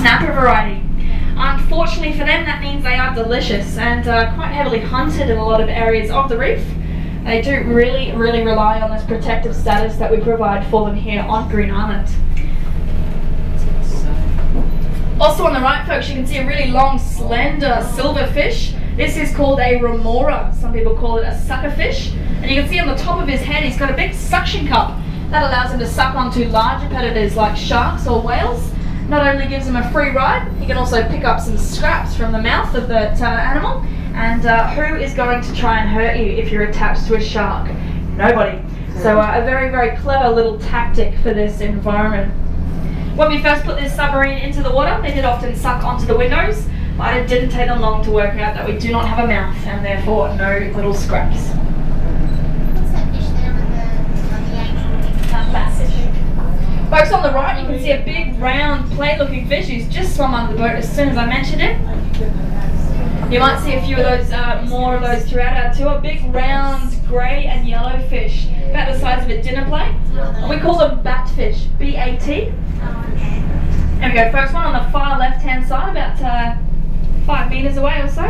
snapper variety. Unfortunately for them, that means they are delicious and quite heavily hunted in a lot of areas of the reef. They do really rely on this protective status that we provide for them here on Green Island. Also on the right, folks, you can see a really long, slender silver fish. This is called a remora. Some people call it a sucker fish. And you can see on the top of his head, he's got a big suction cup that allows him to suck onto larger predators like sharks or whales. Not only gives him a free ride, he can also pick up some scraps from the mouth of that animal. And who is going to try and hurt you if you're attached to a shark? Nobody. So a very clever little tactic for this environment. When we first put this submarine into the water, they did often suck onto the windows, but it didn't take them long to work out that we do not have a mouth and therefore no little scraps. What's that fish there with the angel? Bass fish. Folks, on the right you can see a big round plate looking fish who's just swum under the boat as soon as I mentioned it. You might see a few of those, more of those throughout our tour. Big round grey and yellow fish, about the size of a dinner plate. And we call them bat fish, B-A-T. There we go, folks, one on the far left hand side, about 5 metres away or so.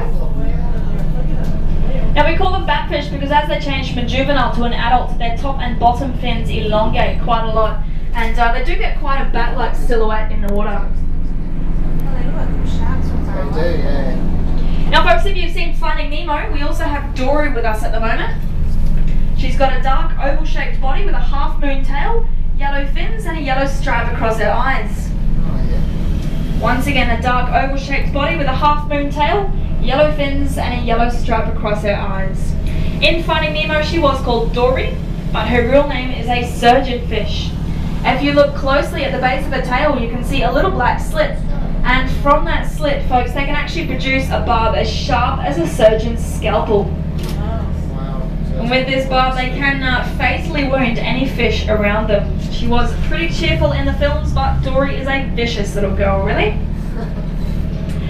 Now we call them bat fish because as they change from a juvenile to an adult, their top and bottom fins elongate quite a lot. And they do get quite a bat-like silhouette in the water. They do, yeah. Now folks, if you've seen Finding Nemo, we also have Dory with us at the moment. She's got a dark oval-shaped body with a half-moon tail, yellow fins and a yellow stripe across her eyes. Oh, yeah. Once again, a dark oval-shaped body with a half-moon tail, yellow fins and a yellow stripe across her eyes. In Finding Nemo, she was called Dory, but her real name is a surgeonfish. If you look closely at the base of her tail, you can see a little black slit. And from that slit, folks, they can actually produce a barb as sharp as a surgeon's scalpel. Wow. And with this barb, they can fatally wound any fish around them. She was pretty cheerful in the films, but Dory is a vicious little girl, really.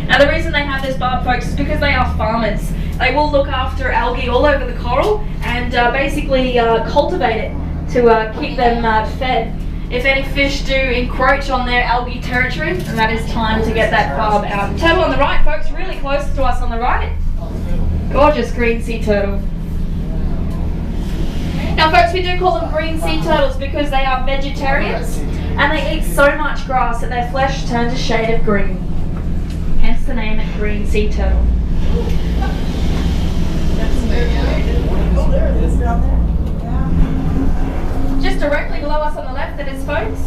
Now the reason they have this barb, folks, is because they are farmers. They will look after algae all over the coral and basically cultivate it to keep them fed. If any fish do encroach on their algae territory, then that is time to get that barb out. The turtle on the right, folks, really close to us on the right. Gorgeous green sea turtle. Now folks, we do call them green sea turtles because they are vegetarians and they eat so much grass that their flesh turns a shade of green. Hence the name green sea turtle. Oh, there it is down there. Just directly below us on the left, that is, folks.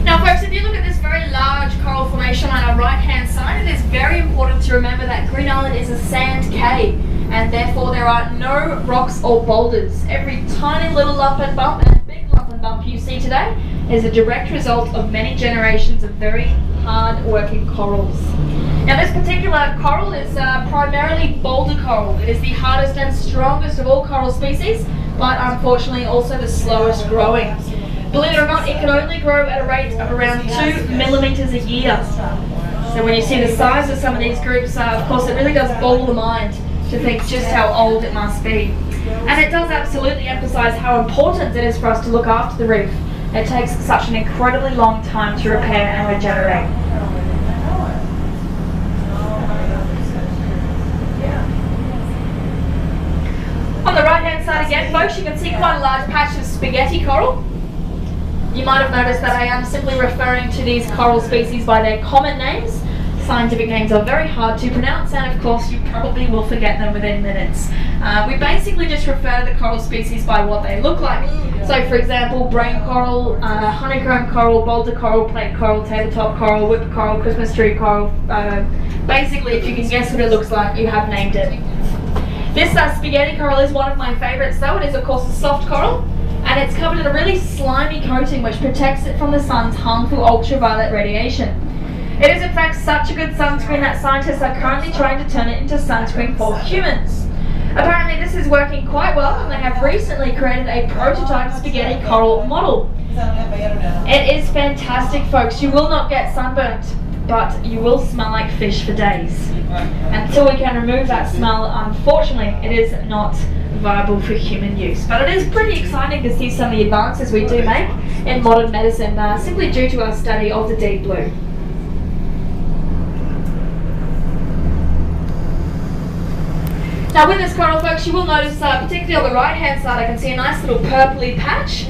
Now, folks, if you look at this very large coral formation on our right-hand side, it is very important to remember that Green Island is a sand cay, and therefore there are no rocks or boulders. Every tiny little lump and bump and big lump and bump you see today is a direct result of many generations of very hard-working corals. Now this particular coral is primarily boulder coral. It is the hardest and strongest of all coral species, but unfortunately also the slowest growing. Believe it or not, it can only grow at a rate of around 2 millimeters a year. So when you see the size of some of these groups, of course it really does boggle the mind to think just how old it must be. And it does absolutely emphasize how important it is for us to look after the reef. It takes such an incredibly long time to repair and regenerate. On the right hand side again, folks, you can see quite a large patch of spaghetti coral. You might have noticed that I am simply referring to these coral species by their common names. Scientific names are very hard to pronounce, and of course you probably will forget them within minutes. We basically just refer to the coral species by what they look like. So for example, brain coral, honeycomb coral, boulder coral, plate coral, tabletop coral, whip coral, Christmas tree coral. Basically, if you can guess what it looks like, you have named it. This spaghetti coral is one of my favourites though. It is of course a soft coral, and it's covered in a really slimy coating which protects it from the sun's harmful ultraviolet radiation. It is in fact such a good sunscreen that scientists are currently trying to turn it into sunscreen for humans. Apparently this is working quite well, and they have recently created a prototype spaghetti coral model. It is fantastic, folks. You will not get sunburnt. but you will smell like fish for days. Until we can remove that smell, unfortunately, it is not viable for human use. But it is pretty exciting to see some of the advances we do make in modern medicine, simply due to our study of the deep blue. Now with this coral, folks, you will notice, particularly on the right hand side, I can see a nice little purpley patch.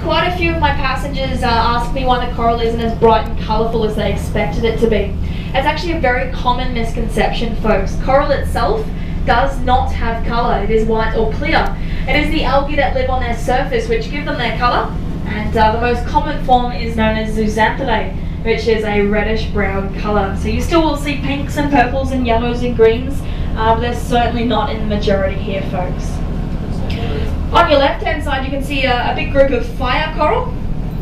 Quite a few of my passengers ask me why the coral isn't as bright and colourful as they expected it to be. It's actually a very common misconception, folks. Coral itself does not have colour. It is white or clear. It is the algae that live on their surface which give them their colour, and the most common form is known as zooxanthellae, which is a reddish brown colour. So you still will see pinks and purples and yellows and greens, but they're certainly not in the majority here, folks. On your left hand side you can see a big group of fire coral.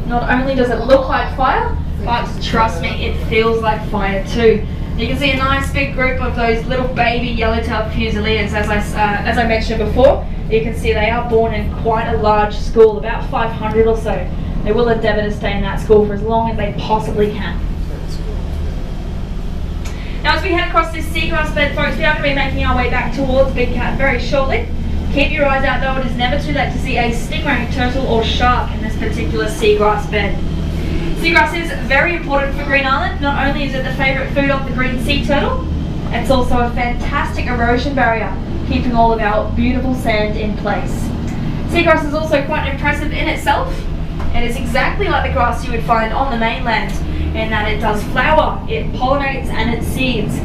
Not only does it look like fire, but trust me, it feels like fire too. You can see a nice big group of those little baby yellow-tailed fusiliers, as I mentioned before. You can see they are born in quite a large school, about 500 or so. They will endeavour to stay in that school for as long as they possibly can. Now as we head across this seagrass bed, folks, we are going to be making our way back towards Big Cat very shortly. Keep your eyes out though, it is never too late to see a stingray, turtle or shark in this particular seagrass bed. Seagrass is very important for Green Island. Not only is it the favourite food of the green sea turtle, it's also a fantastic erosion barrier, keeping all of our beautiful sand in place. Seagrass is also quite impressive in itself. It is exactly like the grass you would find on the mainland in that it does flower, it pollinates and it seeds.